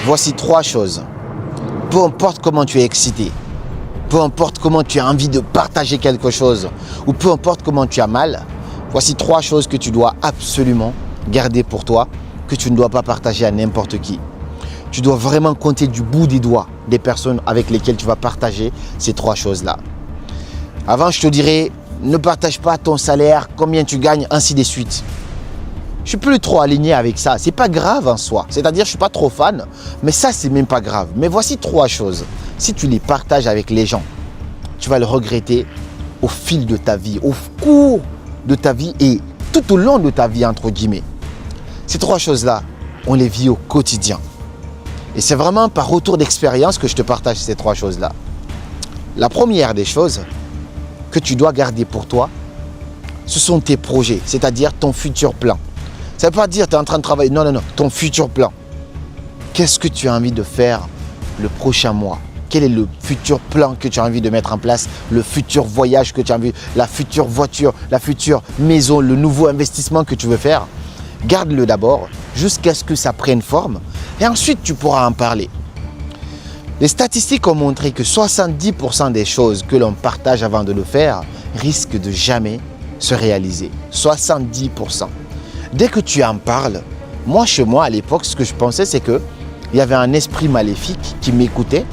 Voici 3 choses. Peu importe comment tu es excité, peu importe comment tu as envie de partager quelque chose, ou peu importe comment tu as mal, voici 3 choses que tu dois absolument garder pour toi, que tu ne dois pas partager à n'importe qui. Tu dois vraiment compter du bout des doigts des personnes avec lesquelles tu vas partager ces 3 choses-là. Avant, je te dirais, ne partage pas ton salaire, combien tu gagnes, ainsi de suite. Je suis plus trop aligné avec ça. C'est pas grave en soi. C'est-à-dire, je suis pas trop fan, mais ça, c'est même pas grave. Mais voici 3 choses. Si tu les partages avec les gens, tu vas le regretter au fil de ta vie, au cours de ta vie et tout au long de ta vie, entre guillemets. Ces 3 choses-là, on les vit au quotidien. Et c'est vraiment par retour d'expérience que je te partage ces 3 choses-là. La première des choses que tu dois garder pour toi, ce sont tes projets, c'est-à-dire ton futur plan. Ça ne veut pas dire que tu es en train de travailler, non, ton futur plan. Qu'est-ce que tu as envie de faire le prochain mois? Quel est le futur plan que tu as envie de mettre en place? Le futur voyage que tu as envie, la future voiture, la future maison, le nouveau investissement que tu veux faire? Garde-le d'abord jusqu'à ce que ça prenne forme et ensuite tu pourras en parler. Les statistiques ont montré que 70% des choses que l'on partage avant de le faire risquent de jamais se réaliser. 70%. Dès que tu en parles, moi chez moi à l'époque, ce que je pensais c'est qu'il y avait un esprit maléfique qui m'écoutait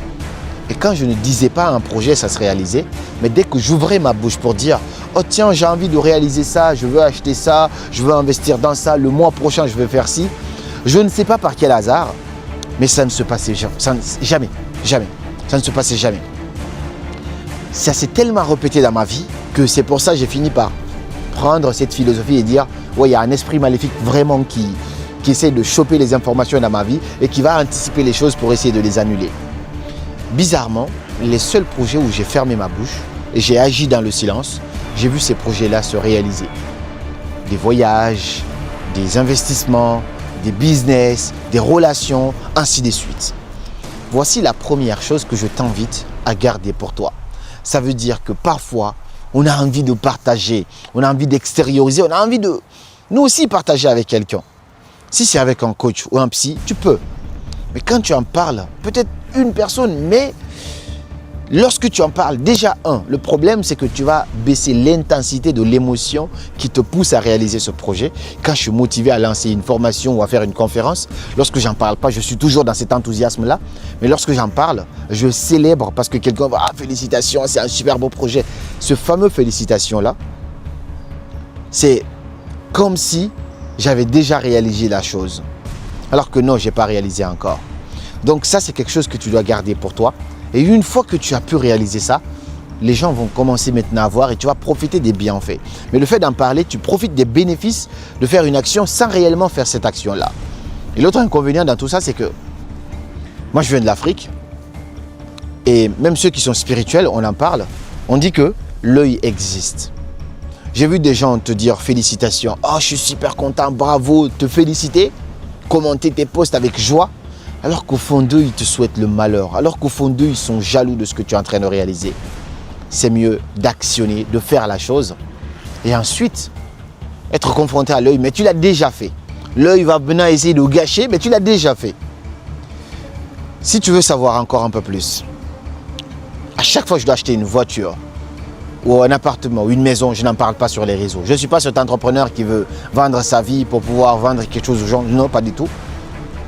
et quand je ne disais pas un projet, ça se réalisait. Mais dès que j'ouvrais ma bouche pour dire « Oh tiens, j'ai envie de réaliser ça, je veux acheter ça, je veux investir dans ça, le mois prochain je vais faire ci », je ne sais pas par quel hasard, mais ça ne se passait jamais. Ça ne se passait jamais. Ça s'est tellement répété dans ma vie que c'est pour ça que j'ai fini par prendre cette philosophie et dire ouais, il y a un esprit maléfique vraiment qui essaie de choper les informations dans ma vie et qui va anticiper les choses pour essayer de les annuler. Bizarrement, les seuls projets où j'ai fermé ma bouche et j'ai agi dans le silence, j'ai vu ces projets-là se réaliser. Des voyages, des investissements, des business, des relations, ainsi de suite. Voici la première chose que je t'invite à garder pour toi. Ça veut dire que parfois, on a envie de partager, on a envie d'extérioriser, on a envie de nous aussi partager avec quelqu'un. Si c'est avec un coach ou un psy, tu peux. Mais quand tu en parles, peut-être une personne, mais lorsque tu en parles, déjà le problème c'est que tu vas baisser l'intensité de l'émotion qui te pousse à réaliser ce projet. Quand je suis motivé à lancer une formation ou à faire une conférence, lorsque j'en parle pas, je suis toujours dans cet enthousiasme-là. Mais lorsque j'en parle, je célèbre parce que quelqu'un va « Ah, félicitations, c'est un super beau projet ». Ce fameux félicitations-là, c'est comme si j'avais déjà réalisé la chose. Alors que non, je n'ai pas réalisé encore. Donc ça, c'est quelque chose que tu dois garder pour toi. Et une fois que tu as pu réaliser ça, les gens vont commencer maintenant à voir et tu vas profiter des bienfaits. Mais le fait d'en parler, tu profites des bénéfices de faire une action sans réellement faire cette action-là. Et l'autre inconvénient dans tout ça, c'est que moi, je viens de l'Afrique et même ceux qui sont spirituels, on en parle, on dit que l'œil existe. J'ai vu des gens te dire félicitations, « Oh, je suis super content, bravo », te féliciter, commenter tes posts avec joie. Alors qu'au fond d'eux, ils te souhaitent le malheur. Alors qu'au fond d'eux, ils sont jaloux de ce que tu es en train de réaliser. C'est mieux d'actionner, de faire la chose. Et ensuite, être confronté à l'œil. Mais tu l'as déjà fait. L'œil va maintenant essayer de gâcher, mais tu l'as déjà fait. Si tu veux savoir encore un peu plus, à chaque fois que je dois acheter une voiture, ou un appartement, ou une maison, je n'en parle pas sur les réseaux. Je ne suis pas cet entrepreneur qui veut vendre sa vie pour pouvoir vendre quelque chose aux gens. Non, pas du tout.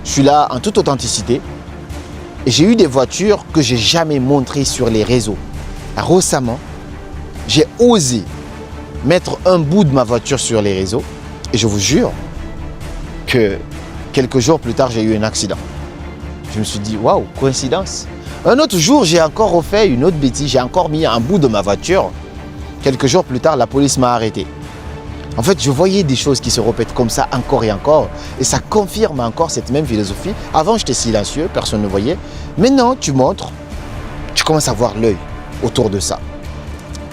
Je suis là en toute authenticité et j'ai eu des voitures que je n'ai jamais montrées sur les réseaux. Récemment, j'ai osé mettre un bout de ma voiture sur les réseaux et je vous jure que quelques jours plus tard, j'ai eu un accident. Je me suis dit, waouh, coïncidence. Un autre jour, j'ai encore refait une autre bêtise, j'ai encore mis un bout de ma voiture. Quelques jours plus tard, la police m'a arrêté. En fait, je voyais des choses qui se répètent comme ça encore et encore. Et ça confirme encore cette même philosophie. Avant, j'étais silencieux, personne ne voyait. Maintenant, tu montres, tu commences à voir l'œil autour de ça.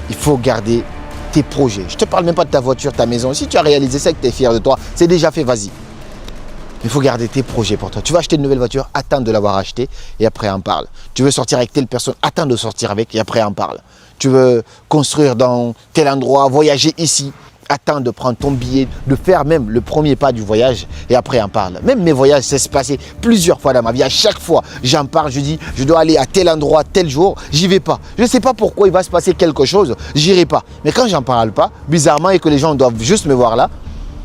Il faut garder tes projets. Je ne te parle même pas de ta voiture, ta maison. Si tu as réalisé ça et que tu es fier de toi, c'est déjà fait, vas-y. Il faut garder tes projets pour toi. Tu vas acheter une nouvelle voiture, attends de l'avoir achetée et après en parle. Tu veux sortir avec telle personne, attends de sortir avec et après en parle. Tu veux construire dans tel endroit, voyager ici, Attends de prendre ton billet, de faire même le premier pas du voyage et après en parle. Même mes voyages, ça s'est passé plusieurs fois dans ma vie. À chaque fois, j'en parle, je dis, je dois aller à tel endroit, tel jour, j'y vais pas. Je ne sais pas pourquoi il va se passer quelque chose, j'irai pas. Mais quand j'en parle pas, bizarrement, et que les gens doivent juste me voir là,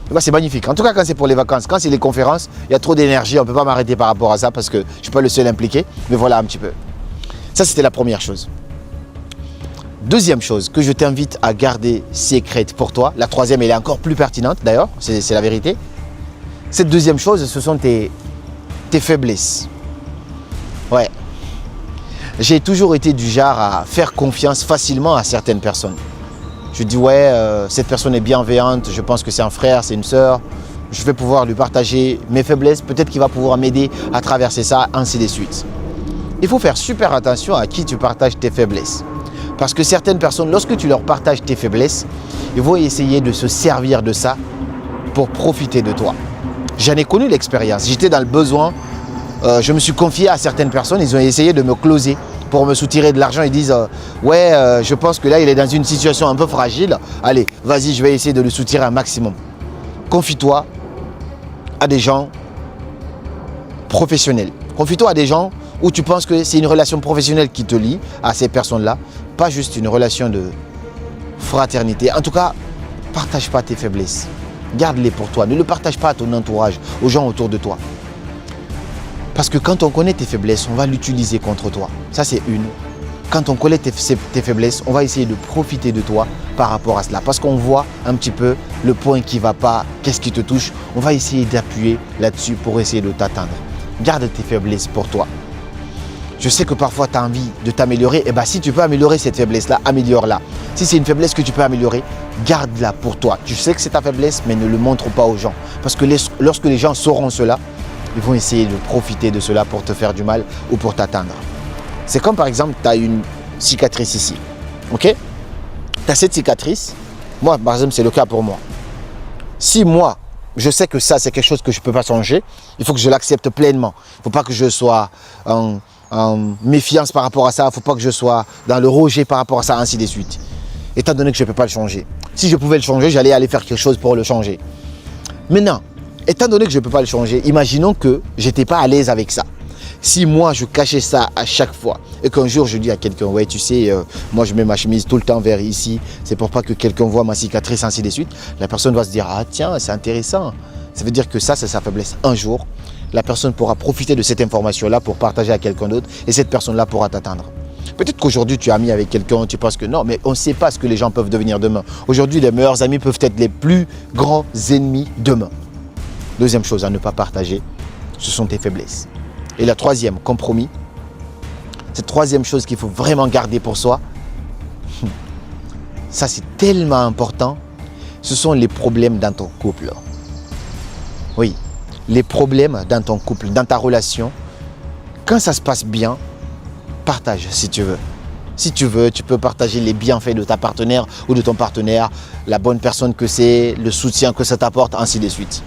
ben c'est magnifique. En tout cas, quand c'est pour les vacances, quand c'est les conférences, il y a trop d'énergie, on ne peut pas m'arrêter par rapport à ça parce que je ne suis pas le seul impliqué. Mais voilà un petit peu. Ça, c'était la première chose. Deuxième chose que je t'invite à garder secrète pour toi, la troisième elle est encore plus pertinente d'ailleurs, c'est la vérité. Cette deuxième chose, ce sont tes faiblesses. Ouais. J'ai toujours été du genre à faire confiance facilement à certaines personnes. Je dis ouais, cette personne est bienveillante, je pense que c'est un frère, c'est une sœur, je vais pouvoir lui partager mes faiblesses, peut-être qu'il va pouvoir m'aider à traverser ça, ainsi de suite. Il faut faire super attention à qui tu partages tes faiblesses. Parce que certaines personnes, lorsque tu leur partages tes faiblesses, ils vont essayer de se servir de ça pour profiter de toi. J'en ai connu l'expérience. J'étais dans le besoin. Je me suis confié à certaines personnes. Ils ont essayé de me closer pour me soutirer de l'argent. Ils disent ouais, je pense que là, il est dans une situation un peu fragile. Allez, vas-y, je vais essayer de le soutirer un maximum. Confie-toi à des gens professionnels. Confie-toi à des gens où tu penses que c'est une relation professionnelle qui te lie à ces personnes-là, pas juste une relation de fraternité. En tout cas, partage pas tes faiblesses. Garde-les pour toi. Ne le partage pas à ton entourage, aux gens autour de toi. Parce que quand on connaît tes faiblesses, on va l'utiliser contre toi. Ça, c'est une. Quand on connaît tes faiblesses, on va essayer de profiter de toi par rapport à cela. Parce qu'on voit un petit peu le point qui ne va pas, qu'est-ce qui te touche. On va essayer d'appuyer là-dessus pour essayer de t'atteindre. Garde tes faiblesses pour toi. Je sais que parfois tu as envie de t'améliorer. Et bien si tu peux améliorer cette faiblesse-là, améliore-la. Si c'est une faiblesse que tu peux améliorer, garde-la pour toi. Tu sais que c'est ta faiblesse, mais ne le montre pas aux gens. Parce que lorsque les gens sauront cela, ils vont essayer de profiter de cela pour te faire du mal ou pour t'atteindre. C'est comme par exemple, tu as une cicatrice ici. Ok? Tu as cette cicatrice. Moi, par exemple, c'est le cas pour moi. Si moi, je sais que ça, c'est quelque chose que je ne peux pas changer, il faut que je l'accepte pleinement. Il ne faut pas que je sois en méfiance par rapport à ça, il ne faut pas que je sois dans le rejet par rapport à ça, ainsi de suite. Étant donné que je ne peux pas le changer. Si je pouvais le changer, j'allais aller faire quelque chose pour le changer. Maintenant, étant donné que je ne peux pas le changer, imaginons que je n'étais pas à l'aise avec ça. Si moi, je cachais ça à chaque fois et qu'un jour, je dis à quelqu'un, ouais, tu sais, moi, je mets ma chemise tout le temps vers ici, c'est pour pas que quelqu'un voit ma cicatrice, ainsi de suite, la personne va se dire, ah tiens, c'est intéressant. Ça veut dire que ça, c'est sa faiblesse. Un jour, la personne pourra profiter de cette information-là pour partager à quelqu'un d'autre et cette personne-là pourra t'atteindre. Peut-être qu'aujourd'hui, tu es ami avec quelqu'un, tu penses que non, mais on ne sait pas ce que les gens peuvent devenir demain. Aujourd'hui, les meilleurs amis peuvent être les plus grands ennemis demain. Deuxième chose à ne pas partager, ce sont tes faiblesses. Et la troisième, compromis, cette troisième chose qu'il faut vraiment garder pour soi, ça c'est tellement important, ce sont les problèmes dans ton couple. Oui, les problèmes dans ton couple, dans ta relation. Quand ça se passe bien, partage si tu veux. Si tu veux, tu peux partager les bienfaits de ta partenaire ou de ton partenaire, la bonne personne que c'est, le soutien que ça t'apporte, ainsi de suite.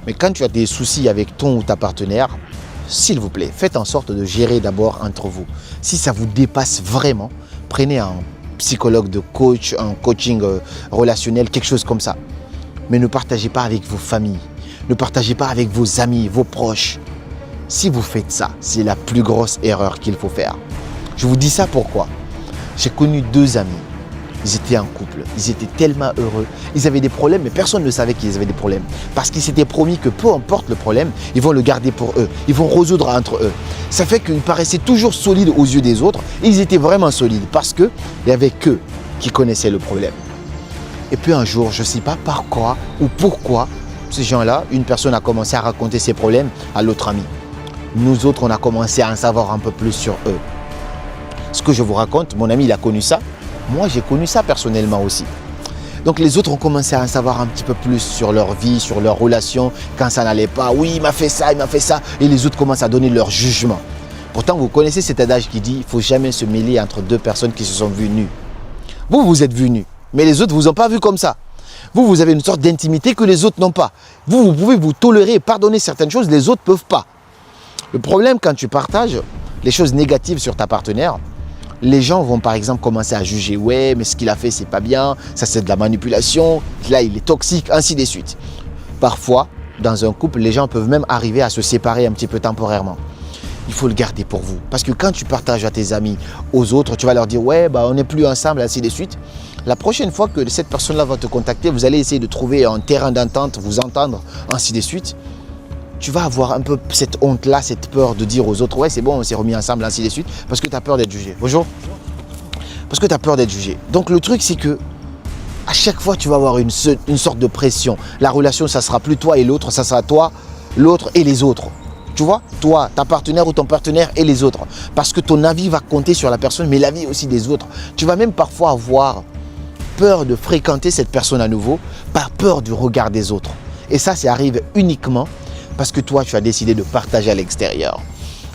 Mais quand tu as des soucis avec ton ou ta partenaire, s'il vous plaît, faites en sorte de gérer d'abord entre vous. Si ça vous dépasse vraiment, prenez un psychologue de coach, un coaching relationnel, quelque chose comme ça. Mais ne partagez pas avec vos familles. Ne partagez pas avec vos amis, vos proches. Si vous faites ça, c'est la plus grosse erreur qu'il faut faire. Je vous dis ça pourquoi? J'ai connu deux amis. Ils étaient en couple, ils étaient tellement heureux, ils avaient des problèmes, mais personne ne savait qu'ils avaient des problèmes. Parce qu'ils s'étaient promis que peu importe le problème, ils vont le garder pour eux, ils vont résoudre entre eux. Ça fait qu'ils paraissaient toujours solides aux yeux des autres, et ils étaient vraiment solides parce qu'il n'y avait qu'eux qui connaissaient le problème. Et puis un jour, je ne sais pas par quoi ou pourquoi, ces gens-là, une personne a commencé à raconter ses problèmes à l'autre ami. Nous autres, on a commencé à en savoir un peu plus sur eux. Ce que je vous raconte, mon ami, il a connu ça. Moi, j'ai connu ça personnellement aussi. Donc, les autres ont commencé à en savoir un petit peu plus sur leur vie, sur leurs relations, quand ça n'allait pas. Oui, il m'a fait ça, il m'a fait ça. Et les autres commencent à donner leur jugement. Pourtant, vous connaissez cet adage qui dit il ne faut jamais se mêler entre deux personnes qui se sont vues nues. Vous, vous êtes vus nus, mais les autres ne vous ont pas vu comme ça. Vous, vous avez une sorte d'intimité que les autres n'ont pas. Vous pouvez vous tolérer et pardonner certaines choses, les autres ne peuvent pas. Le problème, quand tu partages les choses négatives sur ta partenaire, les gens vont par exemple commencer à juger. Ouais, mais ce qu'il a fait, c'est pas bien. Ça, c'est de la manipulation. Là, il est toxique, ainsi de suite. Parfois, dans un couple, les gens peuvent même arriver à se séparer un petit peu temporairement. Il faut le garder pour vous. Parce que quand tu partages à tes amis, aux autres, tu vas leur dire « Ouais, bah, on n'est plus ensemble, ainsi de suite ». La prochaine fois que cette personne-là va te contacter, vous allez essayer de trouver un terrain d'entente, vous entendre, ainsi de suite. Tu vas avoir un peu cette honte-là, cette peur de dire aux autres « Ouais, c'est bon, on s'est remis ensemble, ainsi de suite », parce que tu as peur d'être jugé. Bonjour. Parce que tu as peur d'être jugé. Donc le truc, c'est que à chaque fois, tu vas avoir une sorte de pression. La relation, ça sera plus toi et l'autre, ça sera toi, l'autre et les autres. Tu vois, toi, ta partenaire ou ton partenaire et les autres. Parce que ton avis va compter sur la personne, mais l'avis aussi des autres. Tu vas même parfois avoir peur de fréquenter cette personne à nouveau, par peur du regard des autres. Et ça arrive uniquement parce que toi, tu as décidé de partager à l'extérieur.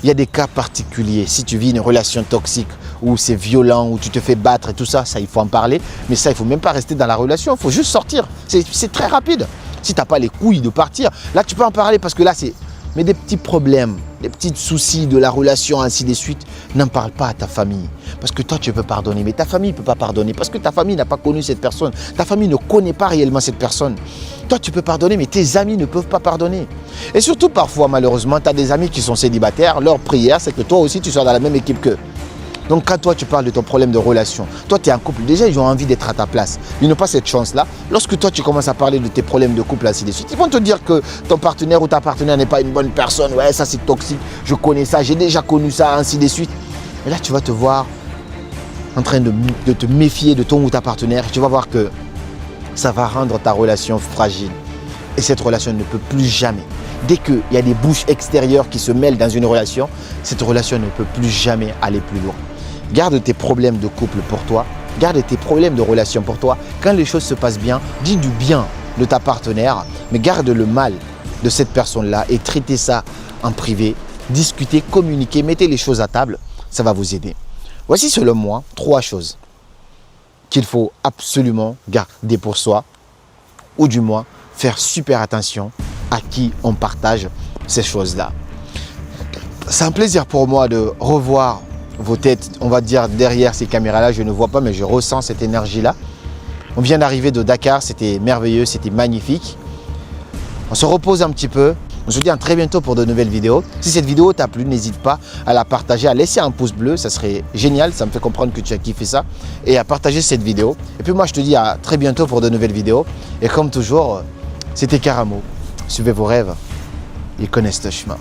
Il y a des cas particuliers. Si tu vis une relation toxique, où c'est violent, où tu te fais battre et tout ça, il faut en parler. Mais ça, il ne faut même pas rester dans la relation, il faut juste sortir. C'est très rapide. Si tu n'as pas les couilles de partir, là, tu peux en parler parce que là, c'est... Mais des petits problèmes, des petits soucis de la relation, ainsi de suite, n'en parle pas à ta famille. Parce que toi, tu peux pardonner, mais ta famille ne peut pas pardonner. Parce que ta famille n'a pas connu cette personne. Ta famille ne connaît pas réellement cette personne. Toi, tu peux pardonner, mais tes amis ne peuvent pas pardonner. Et surtout, parfois, malheureusement, tu as des amis qui sont célibataires. Leur prière, c'est que toi aussi, tu sois dans la même équipe qu'eux. Donc, quand toi, tu parles de ton problème de relation, toi, tu es en couple. Déjà, ils ont envie d'être à ta place. Ils n'ont pas cette chance-là. Lorsque toi, tu commences à parler de tes problèmes de couple, ainsi de suite, ils vont te dire que ton partenaire ou ta partenaire n'est pas une bonne personne. Ouais, ça, c'est toxique. Je connais ça. J'ai déjà connu ça, ainsi de suite. Et là, tu vas te voir en train de te méfier de ton ou ta partenaire. Et tu vas voir que ça va rendre ta relation fragile. Et cette relation ne peut plus jamais. Dès qu'il y a des bouches extérieures qui se mêlent dans une relation, cette relation ne peut plus jamais aller plus loin. Garde tes problèmes de couple pour toi. Garde tes problèmes de relation pour toi. Quand les choses se passent bien, dis du bien de ta partenaire, mais garde le mal de cette personne-là et traitez ça en privé. Discutez, communiquez, mettez les choses à table. Ça va vous aider. Voici selon moi 3 choses qu'il faut absolument garder pour soi, ou du moins faire super attention à qui on partage ces choses-là. C'est un plaisir pour moi de revoir vos têtes, on va dire derrière ces caméras-là. Je ne vois pas, mais je ressens cette énergie-là. On vient d'arriver de Dakar, c'était merveilleux, c'était magnifique. On se repose un petit peu. On se dit à très bientôt pour de nouvelles vidéos. Si cette vidéo t'a plu, n'hésite pas à la partager, à laisser un pouce bleu, ça serait génial, ça me fait comprendre que tu as kiffé ça, et à partager cette vidéo. Et puis moi, je te dis à très bientôt pour de nouvelles vidéos. Et comme toujours, c'était Karamo. Suivez vos rêves, ils connaissent le chemin.